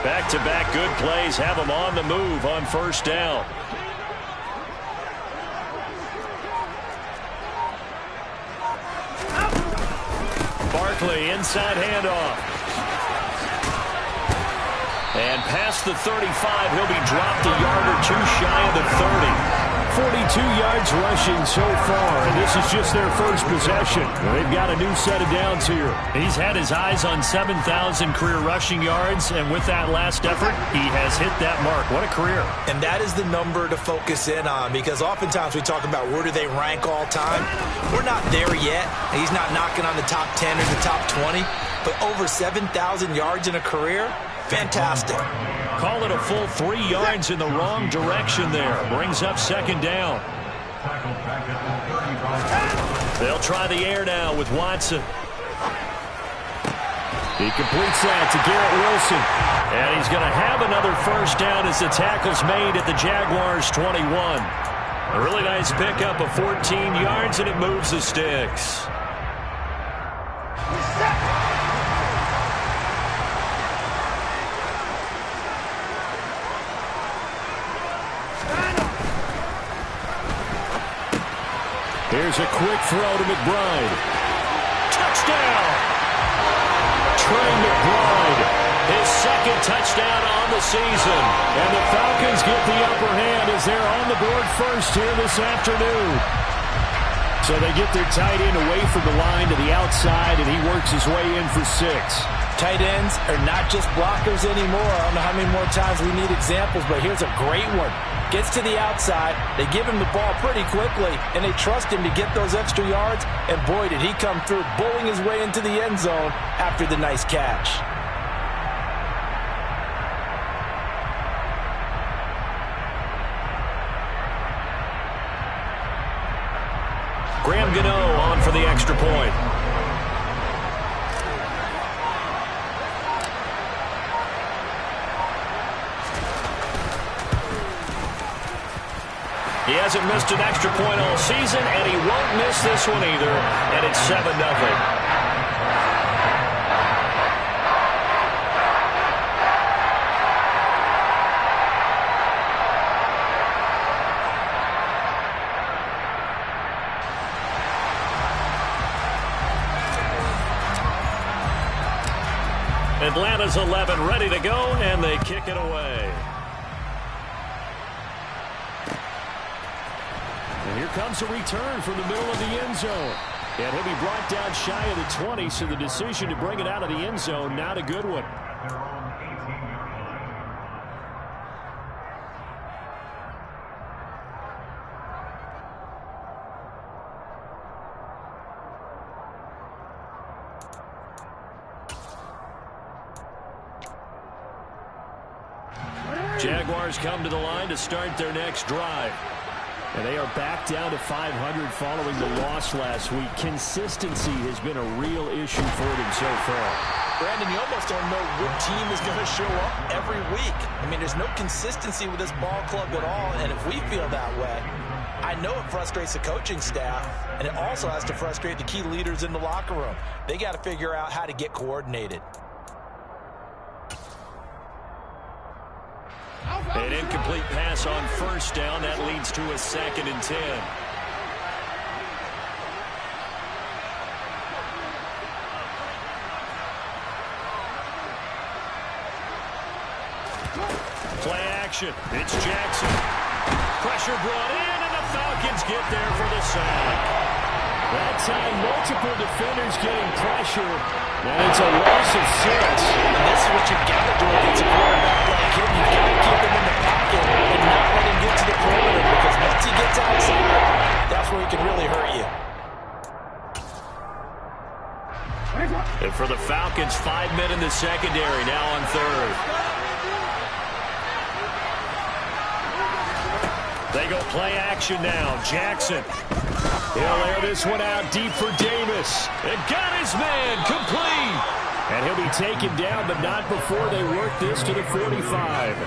Back-to-back good plays have him on the move on first down. Barkley, inside handoff. And past the 35, he'll be dropped a yard or two shy of the 30. 42 yards rushing so far, and this is just their first possession. They've got a new set of downs here. He's had his eyes on 7,000 career rushing yards, and with that last effort, he has hit that mark. What a career. And that is the number to focus in on, because oftentimes we talk about where do they rank all time. We're not there yet. He's not knocking on the top 10 or the top 20, but over 7,000 yards in a career, fantastic. Call it a full 3 yards in the wrong direction there. Brings up second down. They'll try the air now with Watson. He completes that to Garrett Wilson. And he's going to have another first down as the tackle's made at the Jaguars' 21. A really nice pickup of 14 yards, and it moves the sticks. Here's a quick throw to McBride. Touchdown! Trey McBride, his second touchdown on the season. And the Falcons get the upper hand as they're on the board first here this afternoon. So they get their tight end away from the line to the outside, and he works his way in for 6. Tight ends are not just blockers anymore. I don't know how many more times we need examples, but here's a great one. Gets to the outside, they give him the ball pretty quickly, and they trust him to get those extra yards, and boy, did he come through, bowling his way into the end zone after the nice catch. Graham Gano on for the extra point. He hasn't missed an extra point all season, and he won't miss this one either, and it's 7-0. Atlanta's 11 ready to go, and they kick it away. And here comes a return from the middle of the end zone. And he'll be brought down shy of the 20, so the decision to bring it out of the end zone, not a good one. Jaguars come to the line to start their next drive. And they are back down to 500 following the loss last week. Consistency has been a real issue for them so far. Brandon, you almost don't know what team is going to show up every week. I mean, there's no consistency with this ball club at all, and if we feel that way, I know it frustrates the coaching staff, and it also has to frustrate the key leaders in the locker room. They got to figure out how to get coordinated. An incomplete pass on first down. That leads to a 2nd and 10. Play action. It's Jackson. Pressure brought in, and the Falcons get there for the sack. That time, multiple defenders getting pressure, and it's a loss of 6. And this is what you've got to do against a quarterback like him. You've got to keep him in the pocket and not let him get to the perimeter, because once he gets outside, that's where he can really hurt you. And for the Falcons, 5 men in the secondary, now on third. They go play action now. Jackson. He'll air this one out deep for Davis. And got his man complete. And he'll be taken down, but not before they work this to the 45.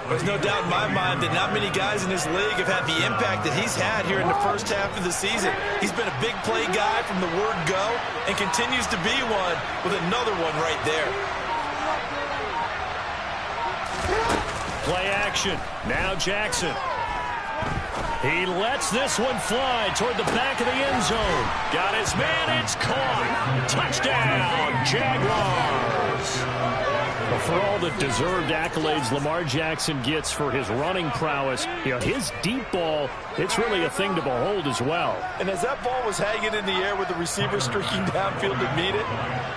There's no doubt in my mind that not many guys in this league have had the impact that he's had here in the first half of the season. He's been a big play guy from the word go and continues to be one with another one right there. Play action. Now Jackson. He lets this one fly toward the back of the end zone. Got his man. It's caught. Touchdown, Jaguars. Well, for all the deserved accolades Lamar Jackson gets for his running prowess, his deep ball, it's really a thing to behold as well. And as that ball was hanging in the air with the receiver streaking downfield to meet it,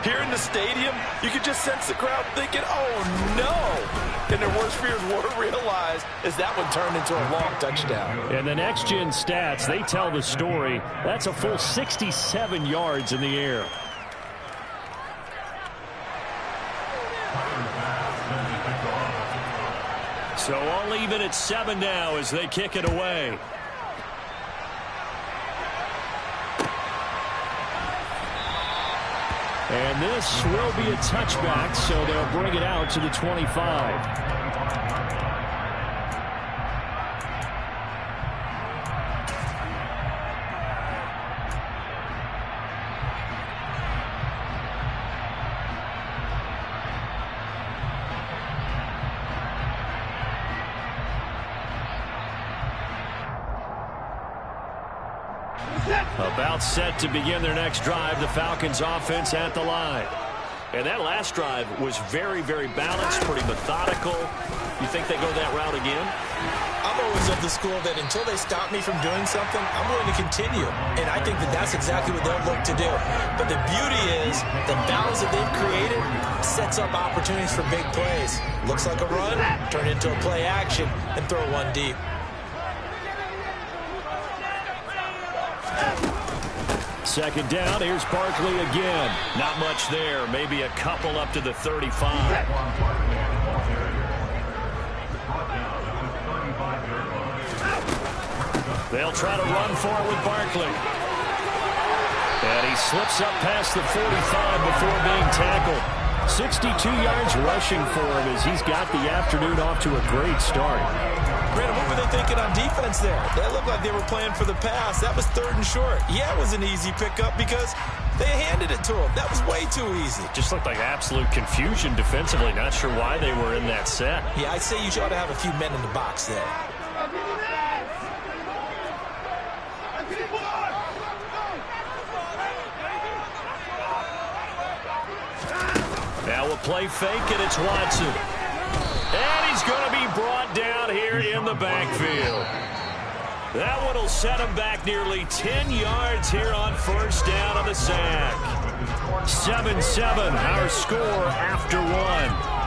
here in the stadium, you could just sense the crowd thinking, oh, no. And their worst fears were realized as that one turned into a long touchdown. And the next-gen stats, they tell the story. That's a full 67 yards in the air. So all even at 7 now as they kick it away. And this will be a touchback, so they'll bring it out to the 25. About set to begin their next drive, the Falcons offense at the line. And that last drive was very, very balanced, pretty methodical. You think they go that route again? I'm always of the school that until they stop me from doing something, I'm willing to continue. And I think that that's exactly what they'll look to do. But the beauty is the balance that they've created sets up opportunities for big plays. Looks like a run, turn into a play action, and throw one deep. Second down, here's Barkley again. Not much there, maybe a couple up to the 35. They'll try to run for it with Barkley. And he slips up past the 45 before being tackled. 62 yards rushing for him as he's got the afternoon off to a great start. Brandon, what were they thinking on defense there? They looked like they were playing for the pass. That was 3rd and short. Yeah, it was an easy pickup because they handed it to him. That was way too easy. Just looked like absolute confusion defensively. Not sure why they were in that set. Yeah, I'd say you ought to have a few men in the box there. Now a play fake, and it's Watson. And he's going to be brought down here in the backfield. That one will set him back nearly 10 yards here on first down on the sack. 7-7, our score after one.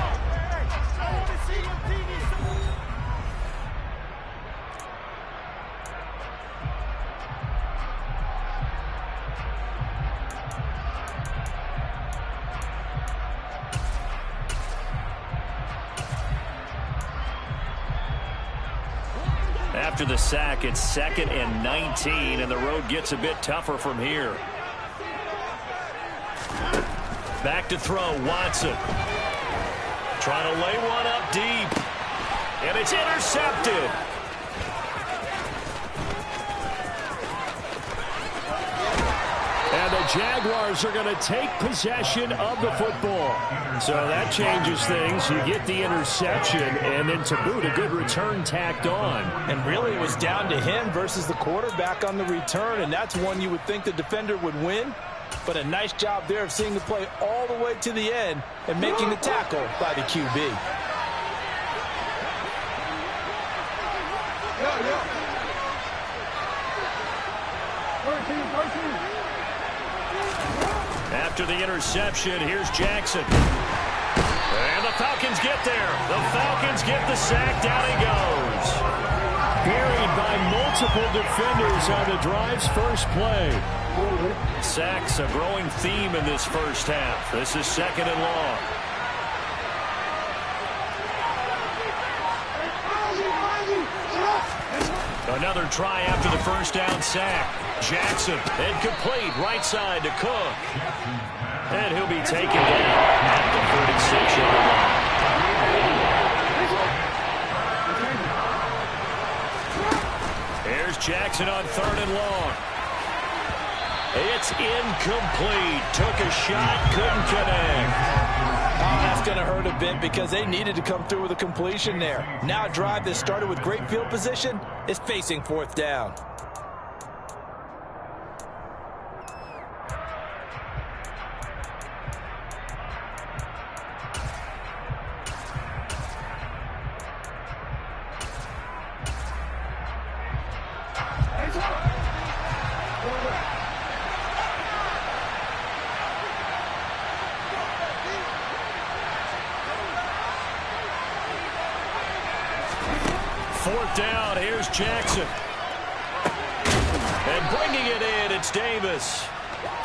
After the sack, it's 2nd and 19, and the road gets a bit tougher from here. Back to throw, Watson. Trying to lay one up deep. And it's intercepted. And the Jaguars are going to take possession of the football. So that changes things. You get the interception, and then to boot, a good return tacked on. And really, it was down to him versus the quarterback on the return, and that's one you would think the defender would win. But a nice job there of seeing the play all the way to the end and making the tackle by the QB. After the interception, here's Jackson. And the Falcons get there. The Falcons get the sack. Down he goes. Buried by multiple defenders on the drive's first play. Sacks a growing theme in this first half. This is 2nd and long. Another try after the first down sack. Jackson, incomplete, right side to Cook. And he'll be taken down at the 36-yard line. Here's Jackson on 3rd and long. It's incomplete. Took a shot, couldn't connect. That's going to hurt a bit because they needed to come through with a completion there. Now a drive that started with great field position is facing fourth down. Fourth down, here's Jackson. And bringing it in, it's Davis.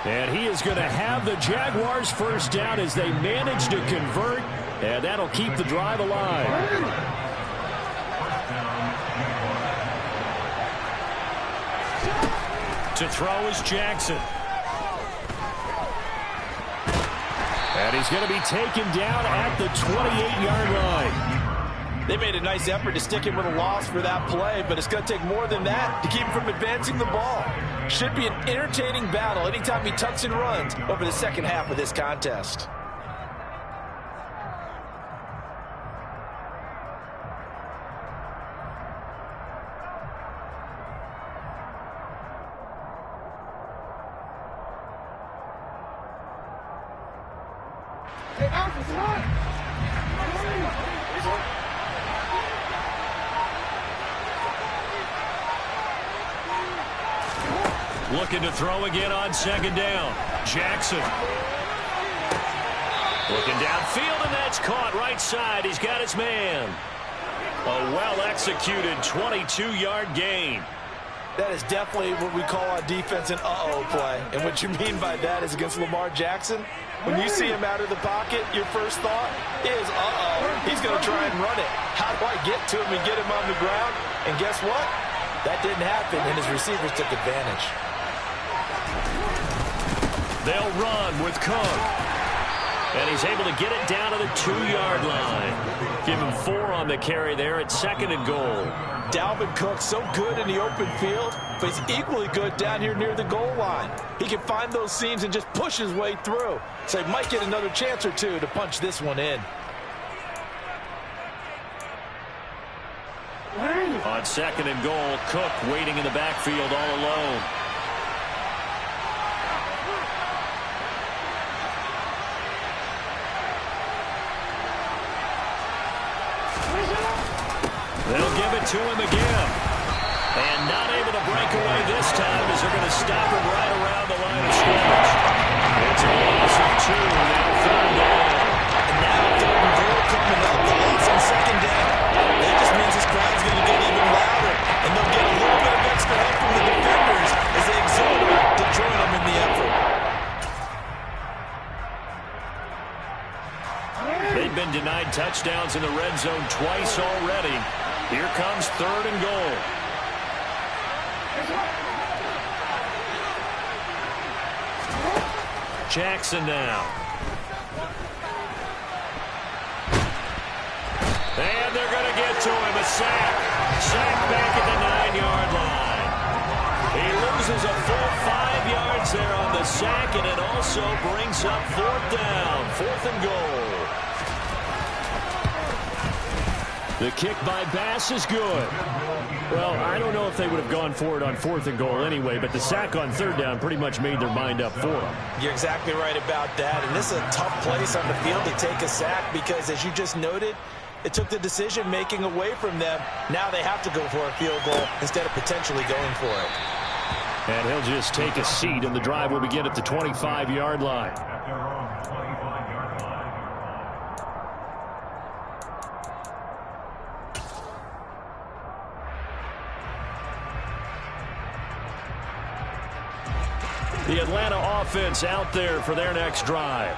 And he is going to have the Jaguars first down as they manage to convert, and that'll keep the drive alive. To throw is Jackson. And he's going to be taken down at the 28-yard line. They made a nice effort to stick him with a loss for that play, but it's going to take more than that to keep him from advancing the ball. Should be an entertaining battle anytime he tucks and runs over the second half of this contest. Looking to throw again on second down. Jackson. Looking downfield, and that's caught right side. He's got his man. A well-executed 22-yard gain. That is definitely what we call on defense an uh-oh play. And what you mean by that is against Lamar Jackson, when you see him out of the pocket, your first thought is, uh-oh, he's going to try and run it. How do I get to him and get him on the ground? And guess what? That didn't happen, and his receivers took advantage. They'll run with Cook. And he's able to get it down to the 2-yard line. Give him 4 on the carry there at second and goal. Dalvin Cook so good in the open field, but he's equally good down here near the goal line. He can find those seams and just push his way through. So he might get another chance or two to punch this one in. On second and goal, Cook waiting in the backfield all alone. They'll give it to him again. And not able to break away this time as they're going to stop him right around the line of scrimmage. It's a loss of 2, now third down. And now third and goal coming up. The loss on second down. That just means this crowd's going to get even louder. And they'll get a little bit of extra help from the defenders as they exhort them to join them in the effort. They've been denied touchdowns in the red zone twice already. Here comes third and goal. Jackson now. And they're going to get to him. A sack. Sack back at the 9-yard line. He loses a full 5 yards there on the sack, and it also brings up fourth down. Fourth and goal. The kick by Bass is good. Well, I don't know if they would have gone for it on fourth and goal anyway, but the sack on third down pretty much made their mind up for them. You're exactly right about that, and this is a tough place on the field to take a sack because, as you just noted, it took the decision-making away from them. Now they have to go for a field goal instead of potentially going for it. And he'll just take a seat, and the drive will begin at the 25-yard line. The Atlanta offense out there for their next drive.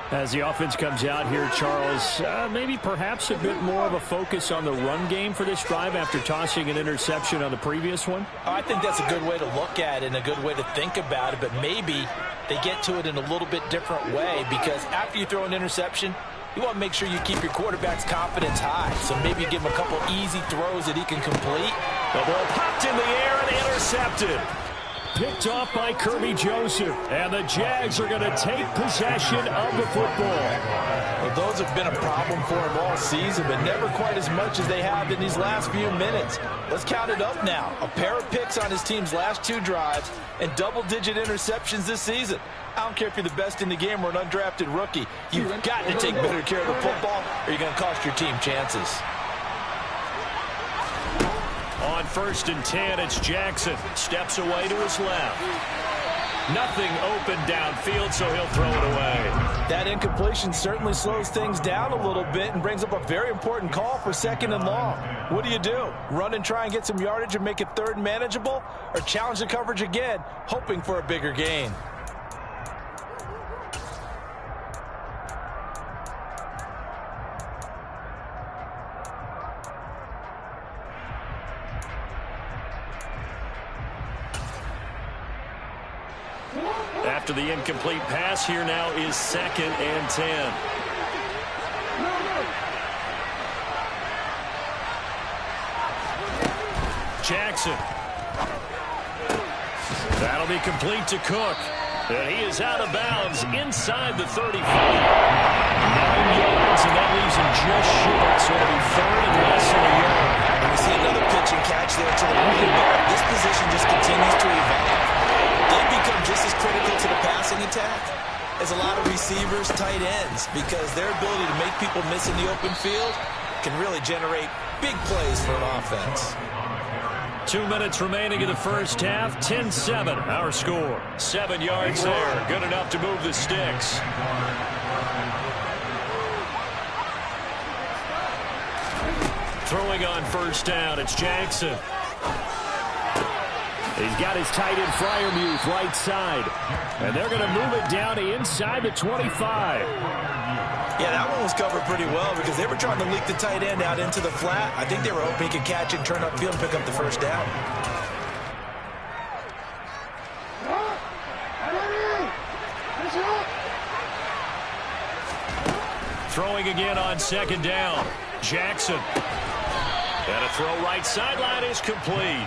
As the offense comes out here, Charles, maybe perhaps a bit more of a focus on the run game for this drive after tossing an interception on the previous one? I think that's a good way to look at it and a good way to think about it, but maybe they get to it in a little bit different way because after you throw an interception, you want to make sure you keep your quarterback's confidence high. So maybe you give him a couple easy throws that he can complete. The ball popped in the air and intercepted. Picked off by Kirby Joseph. And the Jags are going to take possession of the football. Well, those have been a problem for him all season, but never quite as much as they have in these last few minutes. Let's count it up now. A pair of picks on his team's last 2 drives and double-digit interceptions this season. I don't care if you're the best in the game or an undrafted rookie. You've got to take better care of the football or you're going to cost your team chances. On 1st and 10, it's Jackson. Steps away to his left. Nothing open downfield, so he'll throw it away. That incompletion certainly slows things down a little bit and brings up a very important call for 2nd and long. What do? Run and try and get some yardage and make it 3rd and manageable? Or challenge the coverage again, hoping for a bigger gain? After the incomplete pass, here now is 2nd and 10. Jackson. That'll be complete to Cook. And he is out of bounds inside the 35. 9 yards, and that leaves him just short. So it'll be 3rd and less than a yard. And we see another pitch and catch there to the running back. This position just continues to evolve. They become just as critical to the passing attack as a lot of receivers, tight ends, because their ability to make people miss in the open field can really generate big plays for an offense. 2 minutes remaining in the first half. 10-7, our score. 7 yards there. Good enough to move the sticks. Throwing on 1st down, it's Jackson. He's got his tight end Freiermuth right side. And they're going to move it down to inside the 25. Yeah, that one was covered pretty well because they were trying to leak the tight end out into the flat. I think they were hoping he could catch it, turn upfield, and pick up the 1st down. Throwing again on 2nd down. Jackson. And a throw right sideline is complete.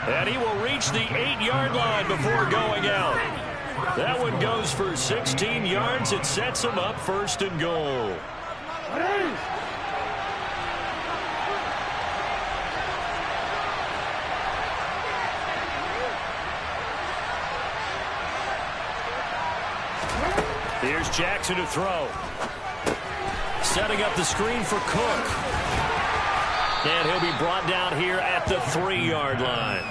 And he will reach the 8-yard line before going out. That one goes for 16 yards. It sets him up 1st and goal. Here's Jackson to throw. Setting up the screen for Cook. And he'll be brought down here at the 3-yard line.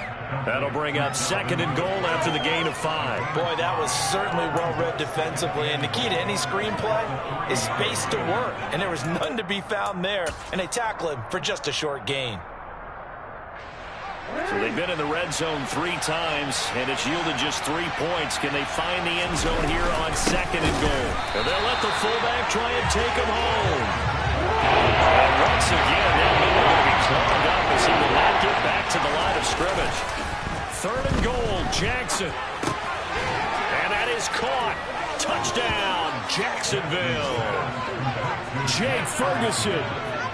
That'll bring up 2nd and goal after the gain of 5. Boy, that was certainly well-read defensively. And the key to any screenplay is space to work. And there was none to be found there. And they tackle him for just a short gain. So they've been in the red zone 3 times, and it's yielded just 3 points. Can they find the end zone here on 2nd and goal? And they'll let the fullback try and take him home. And once again, that middle going to be clogged up as he will not get back to the line of scrimmage. 3rd and goal, Jackson. And that is caught. Touchdown, Jacksonville. Jake Ferguson.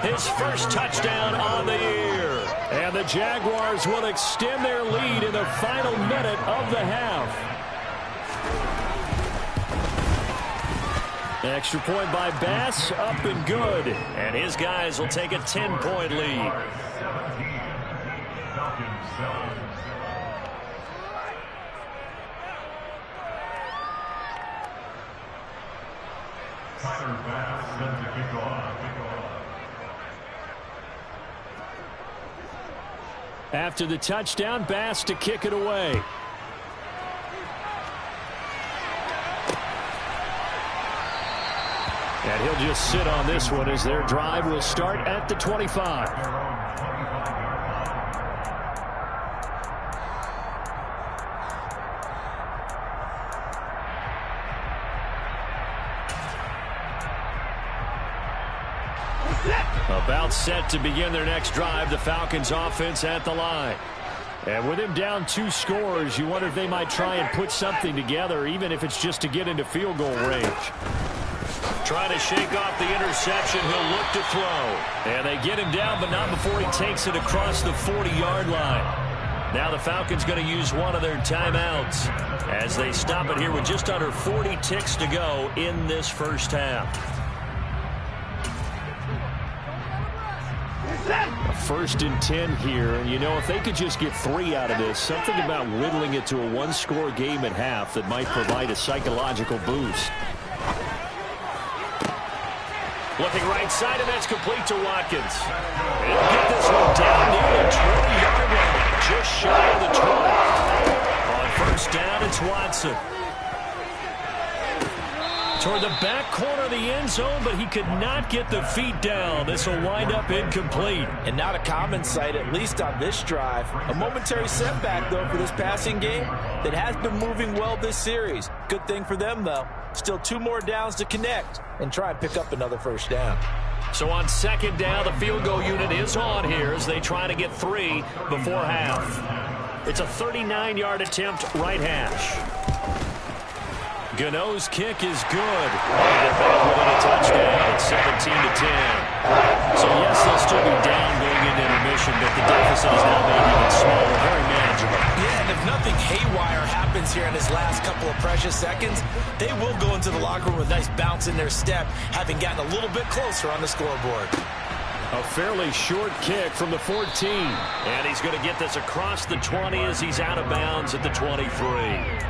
His first touchdown on the year. And the Jaguars will extend their lead in the final minute of the half. Extra point by Bass, up and good. And his guys will take a 10-point lead. After the touchdown, Bass to kick it away. And he'll just sit on this one as their drive will start at the 25. About set to begin their next drive, the Falcons offense at the line. And with him down 2 scores, you wonder if they might try and put something together, even if it's just to get into field goal range. Trying to shake off the interception, he'll look to throw. And they get him down, but not before he takes it across the 40-yard line. Now the Falcons going to use one of their timeouts as they stop it here with just under 40 ticks to go in this first half. A 1st and 10 here. And, you know, if they could just get 3 out of this, something about whittling it to a 1-score game at half that might provide a psychological boost. Looking right side, and that's complete to Watkins. And he'll get this one down near the 20-yard line, just shy of the 20. On 1st down, it's Watson. Toward the back corner of the end zone, but he could not get the feet down. This will wind up incomplete. And not a common sight, at least on this drive. A momentary setback, though, for this passing game that has been moving well this series. Good thing for them, though. Still 2 more downs to connect and try and pick up another 1st down. So on 2nd down, the field goal unit is on here as they try to get 3 before half. It's a 39-yard attempt, right hash. Gano's kick is good. And they're back with a touchdown. It's 17-10. So, yes, they'll still be down going into intermission, but the deficit is now made even smaller, very manageable. Yeah, and if nothing haywire happens here in his last couple of precious seconds, they will go into the locker room with a nice bounce in their step, having gotten a little bit closer on the scoreboard. A fairly short kick from the 14. And he's going to get this across the 20 as he's out of bounds at the 23.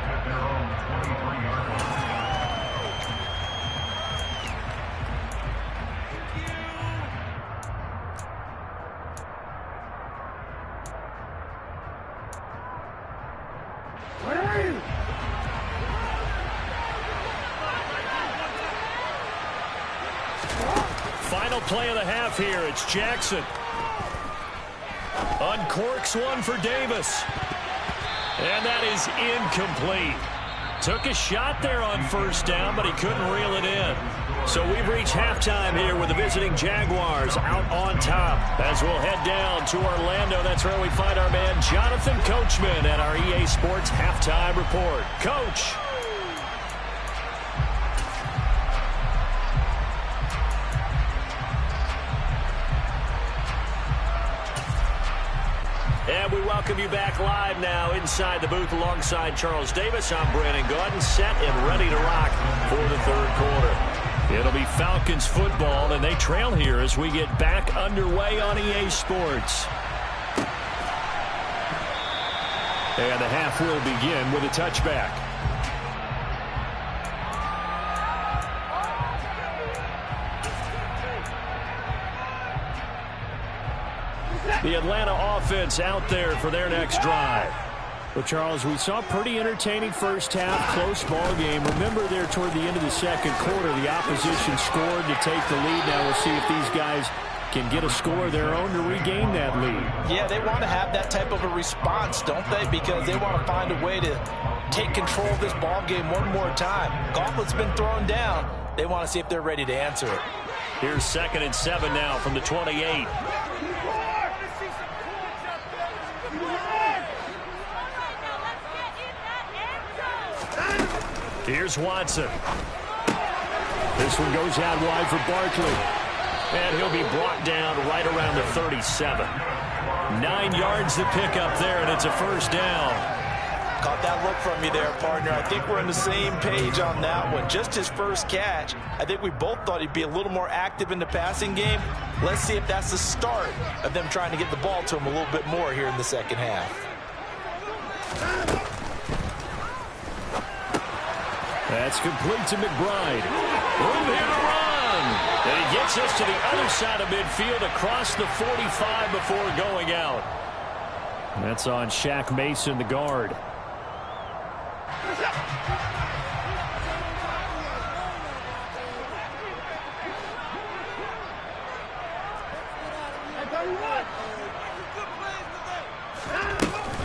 Final play of the half here. It's Jackson. Uncorks one for Davis. And that is incomplete. Took a shot there on 1st down, but he couldn't reel it in. So we've reached halftime here with the visiting Jaguars out on top. As we'll head down to Orlando, that's where we find our man Jonathan Coachman at our EA Sports Halftime Report. Coach. And we welcome you back live now inside the booth alongside Charles Davis. I'm Brandon Gaudin, set and ready to rock for the 3rd quarter. It'll be Falcons football, and they trail here as we get back underway on EA Sports. And the half will begin with a touchback. The Atlanta offense out there for their next drive. Well, Charles, we saw a pretty entertaining 1st half, close ball game. Remember there toward the end of the 2nd quarter, the opposition scored to take the lead. Now we'll see if these guys can get a score of their own to regain that lead. Yeah, they want to have that type of a response, don't they? Because they want to find a way to take control of this ball game one more time. Gauntlet's been thrown down. They want to see if they're ready to answer it. Here's 2nd and 7 now from the 28. Here's Watson. This one goes out wide for Barkley. And he'll be brought down right around the 37. 9 yards to pick up there, and it's a 1st down. Caught that look from you there, partner. I think we're on the same page on that one. Just his 1st catch. I think we both thought he'd be a little more active in the passing game. Let's see if that's the start of them trying to get the ball to him a little bit more here in the 2nd half. That's complete to McBride. Room here to run. And he gets us to the other side of midfield across the 45 before going out. That's on Shaq Mason, the guard.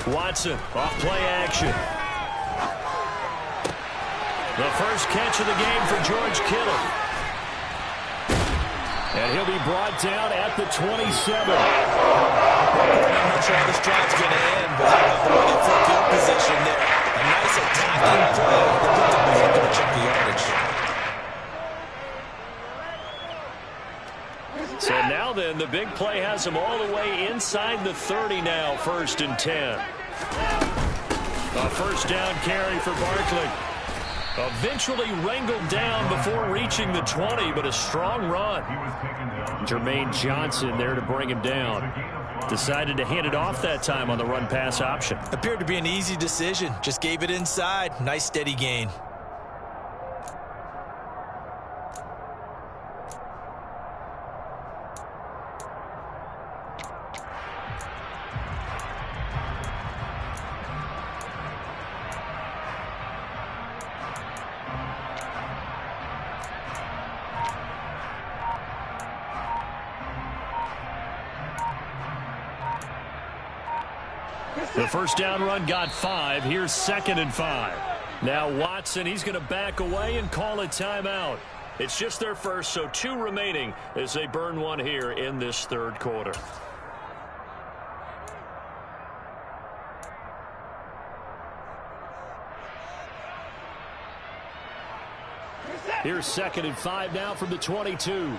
Watson, off play action. The first catch of the game for George Kittle. And he'll be brought down at the 27. I'm not sure how this drive's going to end, but how about the way they flip field position there? A nice attacking play that put them ahead to check the yardage. So now then, the big play has him all the way inside the 30 now, 1st and 10. A 1st down carry for Barkley. Eventually wrangled down before reaching the 20, but a strong run. Jermaine Johnson there to bring him down. Decided to hand it off that time on the run-pass option. Appeared to be an easy decision. Just gave it inside. Nice steady gain. The first down run got 5. Here's 2nd and 5. Now Watson, he's going to back away and call a timeout. It's just their first, so 2 remaining as they burn one here in this third quarter. Here's 2nd and 5 now from the 22.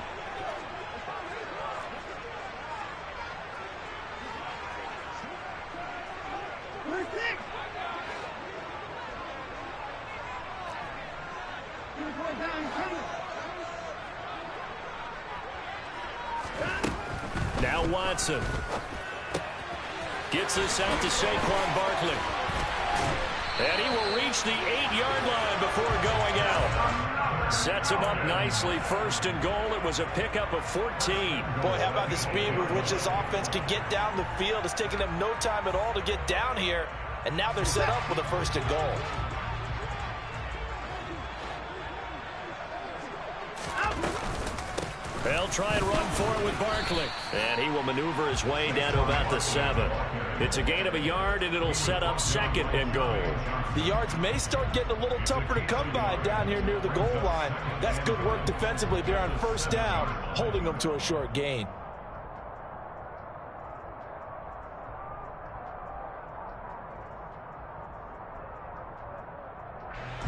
Now Watson gets this out to Saquon Barkley. And he will reach the 8-yard line before going out. Sets him up nicely. 1st and goal. It was a pickup of 14. Boy, how about the speed with which this offense could get down the field? It's taken them no time at all to get down here. And now they're set up with a 1st and goal. They'll try and run for it with Barkley. And he will maneuver his way down to about the 7. It's a gain of a yard, and it'll set up 2nd and goal. The yards may start getting a little tougher to come by down here near the goal line. That's good work defensively there on 1st down, holding them to a short gain.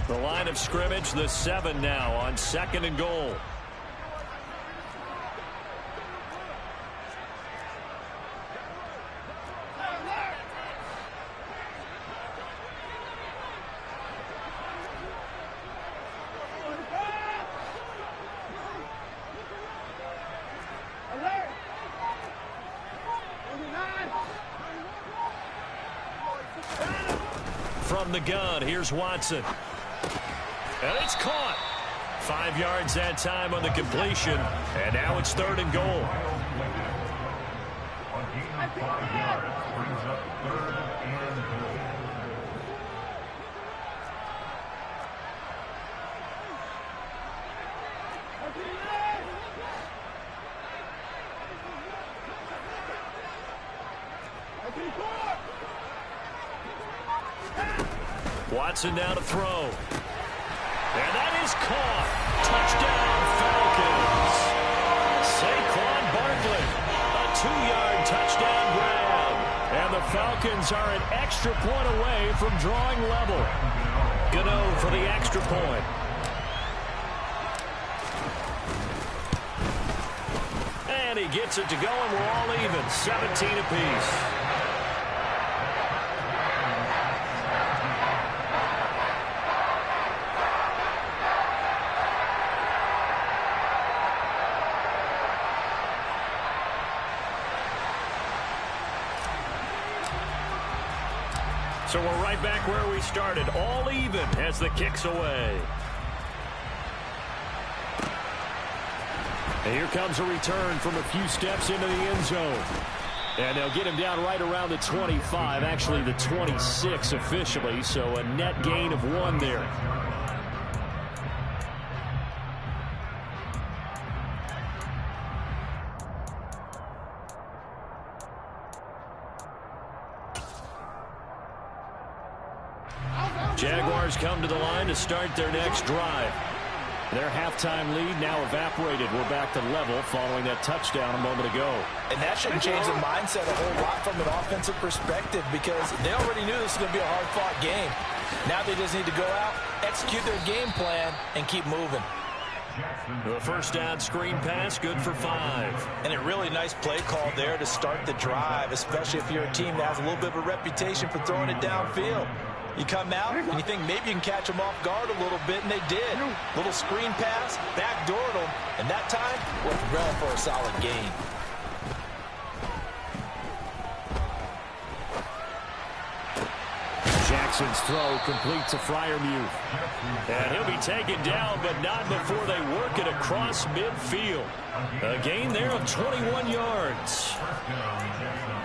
The line of scrimmage, the 7 now on 2nd and goal. From the gun, here's Watson. And it's caught. 5 yards that time on the completion. And now it's 3rd and goal. Watson now to throw. And that is caught. Touchdown, Falcons. Saquon Barkley, a 2-yard touchdown grab. And the Falcons are an extra point away from drawing level. Gano for the extra point. And he gets it to go, and we're all even, 17 apiece. So we're right back where we started, all even as the kick's away. And here comes a return from a few steps into the end zone. And they'll get him down right around the 25, actually the 26 officially, so a net gain of 1 there. Jaguars come to the line to start their next drive. Their halftime lead now evaporated. We're back to level following that touchdown a moment ago. And that shouldn't change the mindset a whole lot from an offensive perspective because they already knew this was going to be a hard-fought game. Now they just need to go out, execute their game plan, and keep moving. The first down screen pass, good for 5. And a really nice play call there to start the drive, especially if you're a team that has a little bit of a reputation for throwing it downfield. You come out and you think maybe you can catch them off guard a little bit, and they did. Little screen pass, backdoored them, and that time went well for a solid gain. Jackson's throw complete to Freiermuth. And he'll be taken down, but not before they work it across midfield. A gain there of 21 yards.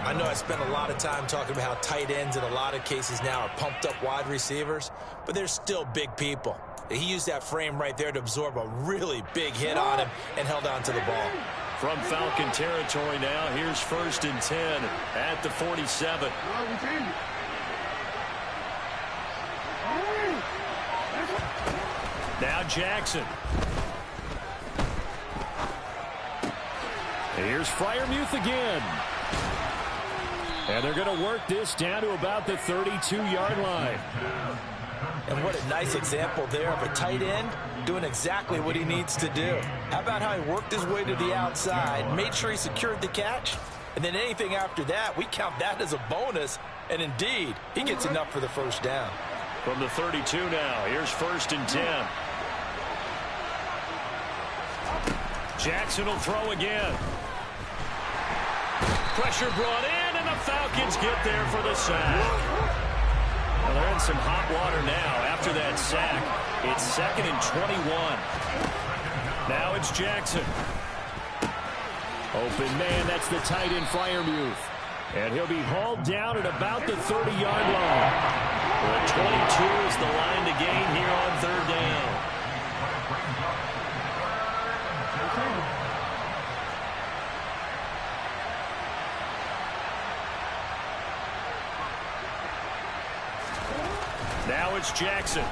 I know I spent a lot of time talking about how tight ends in a lot of cases now are pumped up wide receivers, but they're still big people. He used that frame right there to absorb a really big hit on him and held on to the ball. From Falcon territory now, here's 1st and 10 at the 47. Now Jackson. Here's Freiermuth again. And they're going to work this down to about the 32-yard line. And what a nice example there of a tight end doing exactly what he needs to do. How about how he worked his way to the outside, made sure he secured the catch, and then anything after that, we count that as a bonus. And indeed, he gets enough for the first down. From the 32 now, here's 1st and 10. Jackson will throw again. Pressure brought in, and the Falcons get there for the sack. Well, they're in some hot water now after that sack. It's 2nd and 21. Now it's Jackson. Open man, that's the tight end Freiermuth. And he'll be hauled down at about the 30-yard line. Well, 22 is the line to gain here on 3rd down. Now it's Jackson.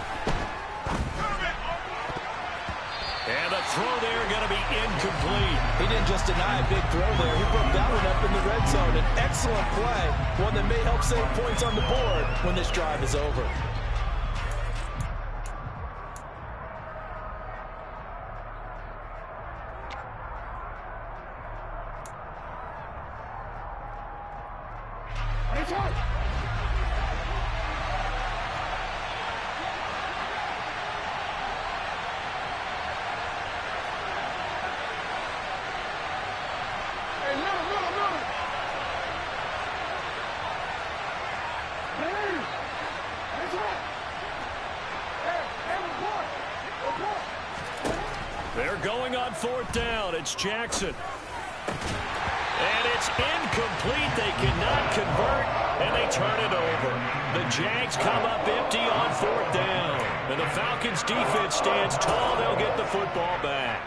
And the throw there going to be incomplete. He didn't just deny a big throw there. He broke that one up in the red zone. An excellent play, one that may help save points on the board when this drive is over. They're going on 4th down. It's Jackson. And it's incomplete. They cannot convert, and they turn it over. The Jags come up empty on 4th down. And the Falcons' defense stands tall. They'll get the football back.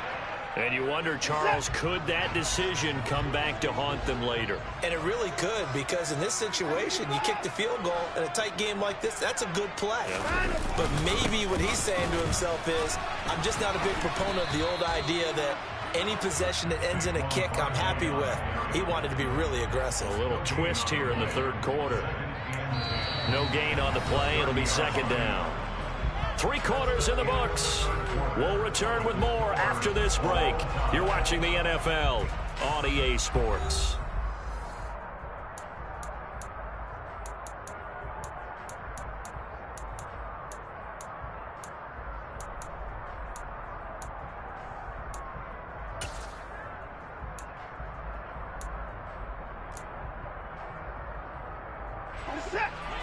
And you wonder, Charles, could that decision come back to haunt them later? And it really could, because in this situation, you kick the field goal in a tight game like this, that's a good play. Yeah. But maybe what he's saying to himself is, I'm just not a big proponent of the old idea that any possession that ends in a kick I'm happy with. He wanted to be really aggressive. A little twist here in the 3rd quarter. No gain on the play. It'll be 2nd down. 3 quarters in the books. We'll return with more after this break. You're watching the NFL on EA Sports.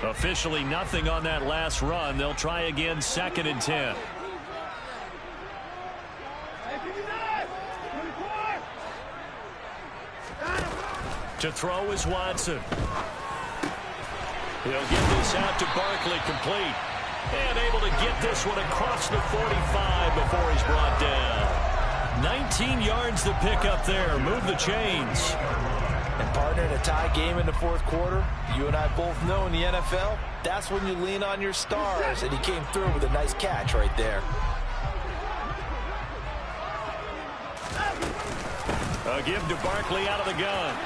Officially nothing on that last run. They'll try again, 2nd and 10. To throw is Watson. He'll get this out to Barkley, complete. And able to get this one across the 45 before he's brought down. 19 yards to pick up there. Move the chains. And partner, in a tie game in the 4th quarter, you and I both know in the NFL, that's when you lean on your stars. And he came through with a nice catch right there. A give to Barkley out of the gun.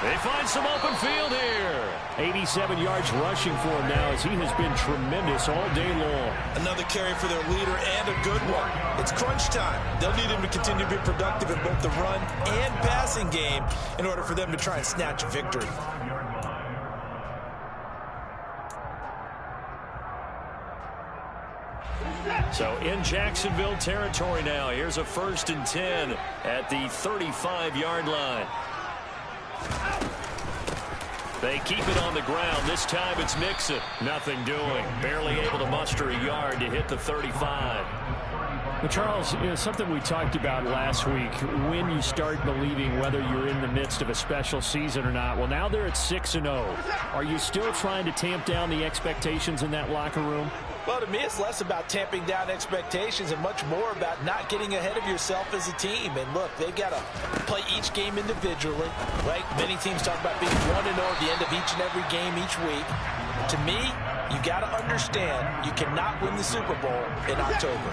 They find some open field here. 87 yards rushing for him now, as he has been tremendous all day long. Another carry for their leader, and a good one. It's crunch time. They'll need him to continue to be productive in both the run and passing game in order for them to try and snatch a victory. So in Jacksonville territory now. Here's a 1st and 10 at the 35-yard line. They keep it on the ground. This time it's Mixon. Nothing doing. Barely able to muster a yard to hit the 35. Well, Charles, something we talked about last week, when you start believing whether you're in the midst of a special season or not. Well, now they're at 6-0. Are you still trying to tamp down the expectations in that locker room? Well, to me, it's less about tamping down expectations and much more about not getting ahead of yourself as a team. And look, they've got to play each game individually, right? Many teams talk about being 1-0 at the end of each and every game each week. To me, you got to understand you cannot win the Super Bowl in October.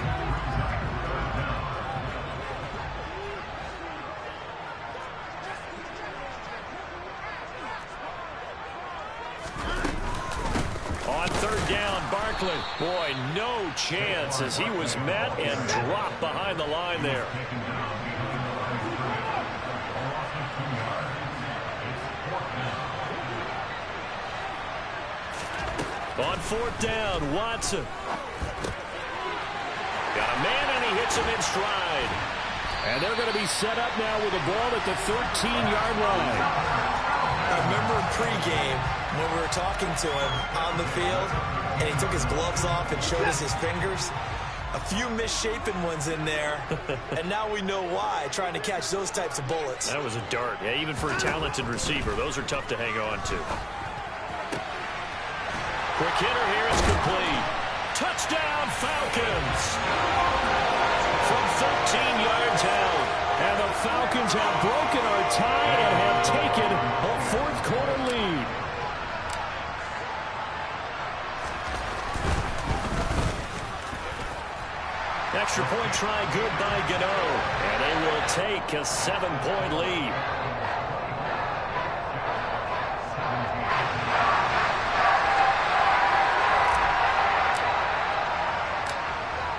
On 3rd down, Barkley. Boy, no chance as he was met and dropped behind the line there. On 4th down, Watson. Got a man and he hits him in stride. And they're going to be set up now with the ball at the 13-yard line. I remember in pregame when we were talking to him on the field, and he took his gloves off and showed us his fingers. A few misshapen ones in there, and now we know why, trying to catch those types of bullets. That was a dart. Yeah, even for a talented receiver, those are tough to hang on to. Quick hitter here, it's complete. Touchdown, Falcons! From 13 yards out. And the Falcons have broken our tie and have taken a 4th quarter lead. Extra point try good by Gano. And they will take a 7-point lead.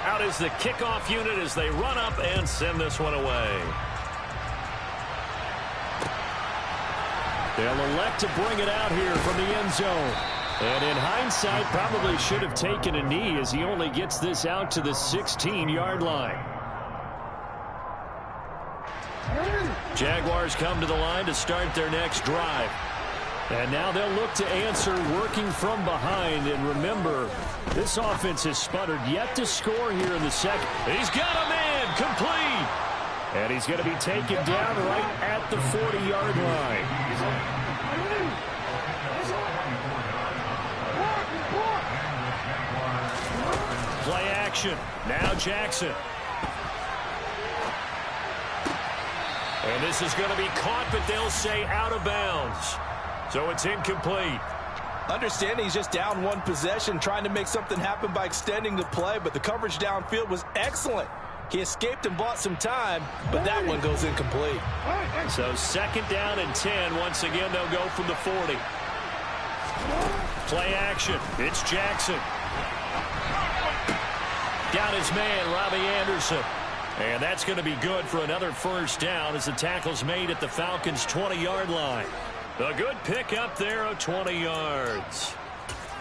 Out is the kickoff unit as they run up and send this one away. They'll elect to bring it out here from the end zone. And in hindsight, probably should have taken a knee as he only gets this out to the 16-yard line. Jaguars come to the line to start their next drive. And now they'll look to answer working from behind. And remember, this offense has sputtered yet to score here in the second. He's got a man complete. And he's going to be taken down right at the 40-yard line. Play action. Now Jackson. And this is going to be caught, but they'll say out of bounds. So it's incomplete. Understanding he's just down one possession, trying to make something happen by extending the play, but the coverage downfield was excellent. He escaped and bought some time, but that one goes incomplete. So 2nd down and 10. Once again, they'll go from the 40. Play action. It's Jackson. Got his man, Robbie Anderson. And that's going to be good for another 1st down as the tackle's made at the Falcons' 20-yard line. A good pickup there of 20 yards.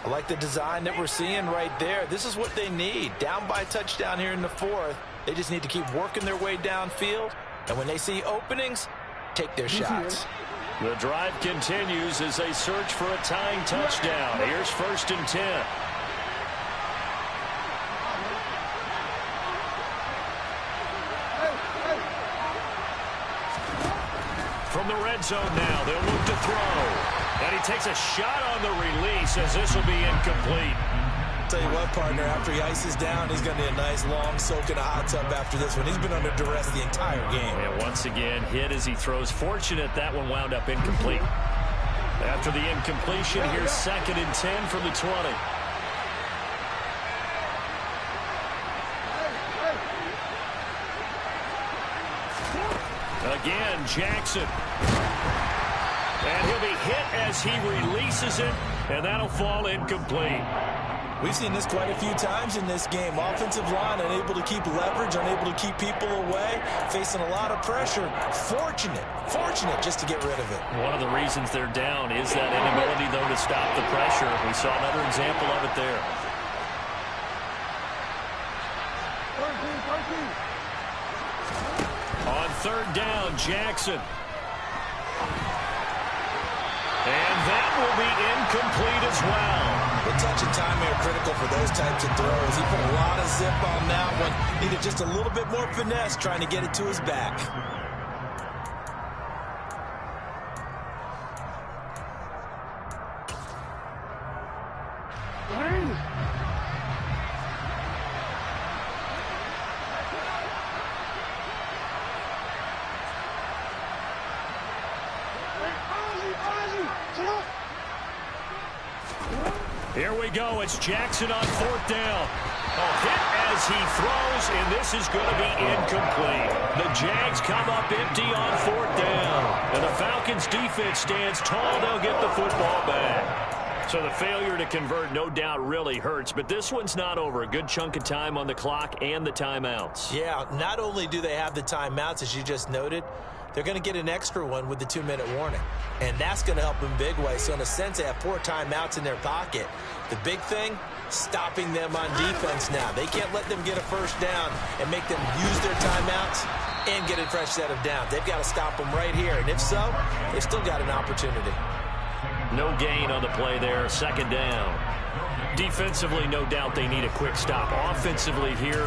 I like the design that we're seeing right there. This is what they need. Down by a touchdown here in the 4th. They just need to keep working their way downfield. And when they see openings, take their shots. The drive continues as they search for a tying touchdown. Here's 1st and 10. From the red zone now, they'll look to throw. And he takes a shot on the release as this will be incomplete. Tell you what, partner, after he ices down, he's going to need a nice long soak in a hot tub after this one. He's been under duress the entire game. And once again, hit as he throws. Fortunate that one wound up incomplete. After the incompletion, here's 2nd and 10 from the 20. Again, Jackson. And he'll be hit as he releases it, and that'll fall incomplete. We've seen this quite a few times in this game. Offensive line unable to keep leverage, unable to keep people away, facing a lot of pressure. Fortunate just to get rid of it. One of the reasons they're down is that inability, though, to stop the pressure. We saw another example of it there. On third down, Jackson. And that will be incomplete as well. The touch and time are critical for those types of throws. He put a lot of zip on that one. Needed just a little bit more finesse trying to get it to his back. Here we go. It's Jackson on fourth down. Hit as he throws, and this is going to be incomplete. The Jags come up empty on fourth down. And the Falcons' defense stands tall. They'll get the football back. So the failure to convert no doubt really hurts, but this one's not over. A good chunk of time on the clock and the timeouts. Yeah, not only do they have the timeouts, as you just noted, they're going to get an extra one with the 2-minute warning. And that's going to help them big way. So in a sense, they have 4 timeouts in their pocket. The big thing, stopping them on defense now. They can't let them get a first down and make them use their timeouts and get a fresh set of downs. They've got to stop them right here. And if so, they've still got an opportunity. No gain on the play there. Second down. Defensively, no doubt they need a quick stop. Offensively here,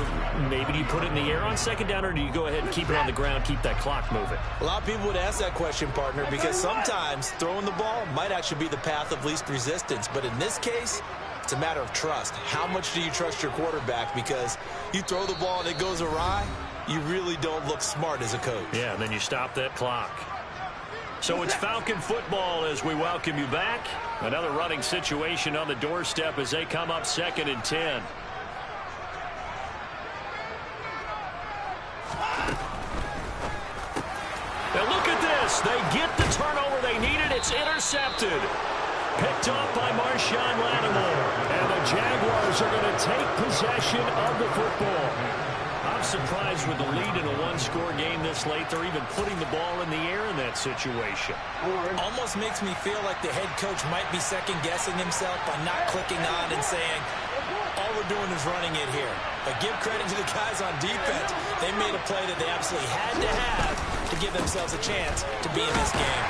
maybe do you put it in the air on second down, or do you go ahead and keep it on the ground, keep that clock moving? A lot of people would ask that question, partner, because sometimes throwing the ball might actually be the path of least resistance. But in this case, it's a matter of trust. How much do you trust your quarterback? Because you throw the ball and it goes awry, you really don't look smart as a coach. Yeah, and then you stop that clock. So it's Falcon football as we welcome you back. Another running situation on the doorstep as they come up 2nd and 10. Now look at this. They get the turnover they needed. It's intercepted. Picked off by Marshawn Lattimore. And the Jaguars are going to take possession of the football. I'm surprised with the lead in a one-score game this late. They're even putting the ball in the air in that situation. Almost makes me feel like the head coach might be second-guessing himself by not clicking on and saying, all we're doing is running it here. But give credit to the guys on defense. They made a play that they absolutely had to have to give themselves a chance to be in this game.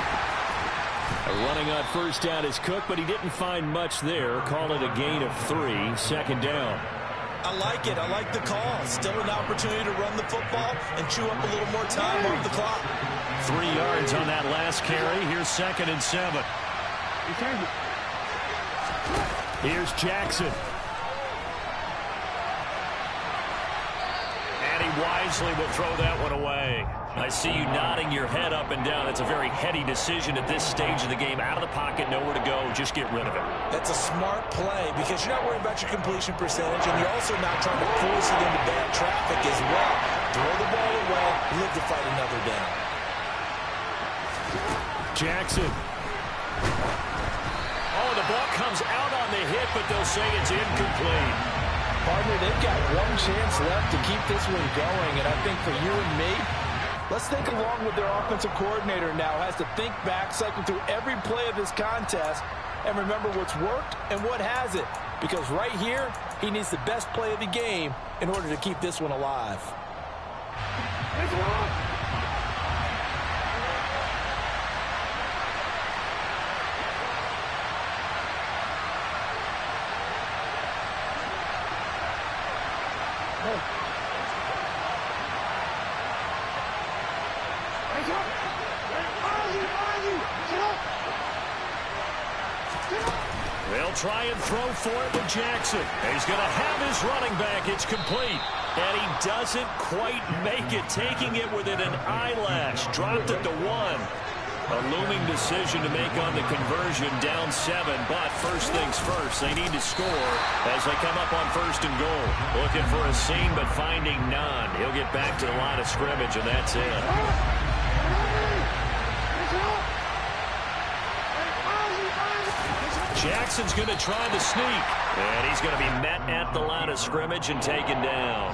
Running on first down is Cook, but he didn't find much there. Call it a gain of 3, second down. I like it. I like the call. Still an opportunity to run the football and chew up a little more time off the clock. 3 yards on that last carry. Here's 2nd and 7. Here's Jackson. And he wisely will throw that one away. I see you nodding your head up and down. It's a very heady decision at this stage of the game. Out of the pocket, nowhere to go. Just get rid of it. That's a smart play because you're not worried about your completion percentage, and you're also not trying to force it into bad traffic as well. Throw the ball away, live to fight another down. Jackson. Oh, the ball comes out on the hit, but they'll say it's incomplete. Partner, they've got one chance left to keep this one going, and I think for you and me, let's think along with their offensive coordinator now. Has to think back, cycle through every play of this contest, and remember what's worked and what hasn't. Because right here, he needs the best play of the game in order to keep this one alive. They'll try and throw for it with Jackson. He's going to have his running back. It's complete. And he doesn't quite make it, taking it within an eyelash. Dropped it to 1. A looming decision to make on the conversion, down 7. But first things first, they need to score as they come up on 1st and goal. Looking for a seam, but finding none. He'll get back to the line of scrimmage, and that's it. Jackson's going to try the sneak. And he's going to be met at the line of scrimmage and taken down.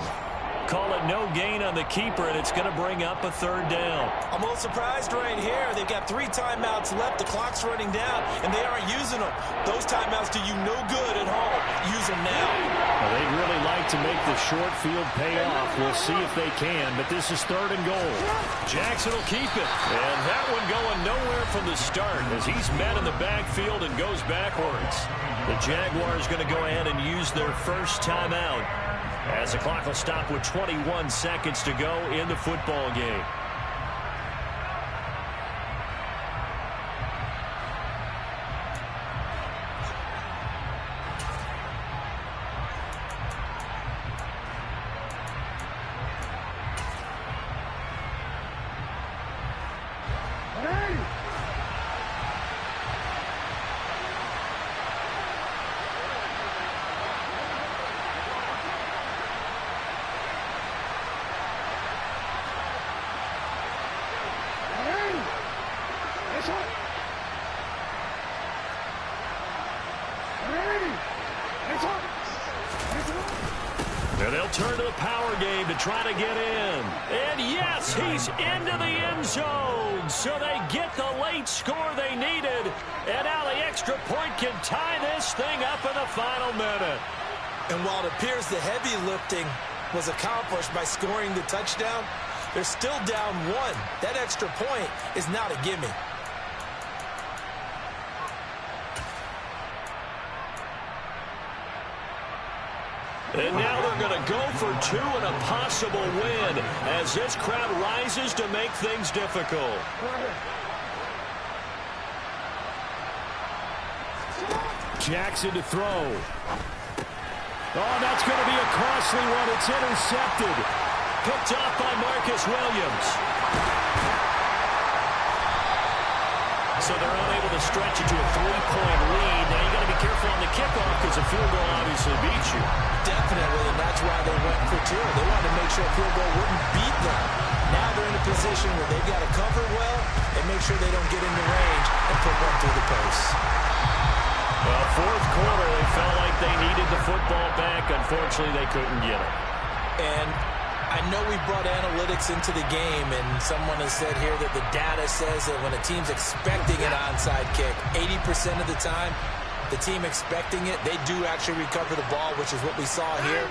call it no gain on the keeper, and it's going to bring up a third down. I'm a little surprised right here. They've got 3 timeouts left. The clock's running down, and they aren't using them. Those timeouts do you no good at home. Use them now. Well, they'd really like to make the short field pay off. We'll see if they can, but this is 3rd and goal. Jackson will keep it. And that one going nowhere from the start as he's met in the backfield and goes backwards. The Jaguars going to go ahead and use their first timeout as the clock will stop with 21 seconds to go in the football game. And they'll turn to the power game to try to get in. And yes, he's into the end zone. So they get the late score they needed. And now the extra point can tie this thing up in the final minute. And while it appears the heavy lifting was accomplished by scoring the touchdown, they're still down 1. That extra point is not a gimme. And now they're going to go for 2 and a possible win as this crowd rises to make things difficult. Jackson to throw. Oh, that's going to be a costly one. It's intercepted. Picked off by Marcus Williams. So they're unable to stretch it to a 3-point lead. Now you got to be careful on the kickoff because a field goal obviously beats you. Definitely, and that's why they went for 2. They wanted to make sure a field goal wouldn't beat them. Now they're in a position where they've got to cover well and make sure they don't get into range and put one through the post. Well, 4th quarter, they felt like they needed the football back. Unfortunately, they couldn't get it. And I know we brought analytics into the game, and someone has said here that the data says that when a team's expecting an onside kick, 80% of the time, the team expecting it, they do actually recover the ball, which is what we saw here.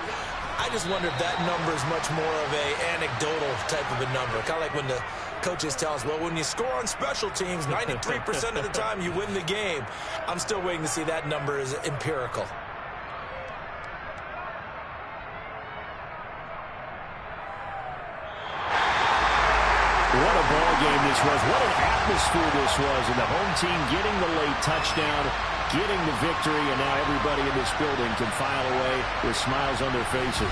I just wonder if that number is much more of a anecdotal type of a number. Kind of like when the coaches tell us, well, when you score on special teams, 93% of the time you win the game. I'm still waiting to see that number is empirical. What a ball game this was. What an atmosphere this was. And the home team getting the late touchdown, getting the victory, and now everybody in this building can file away with smiles on their faces.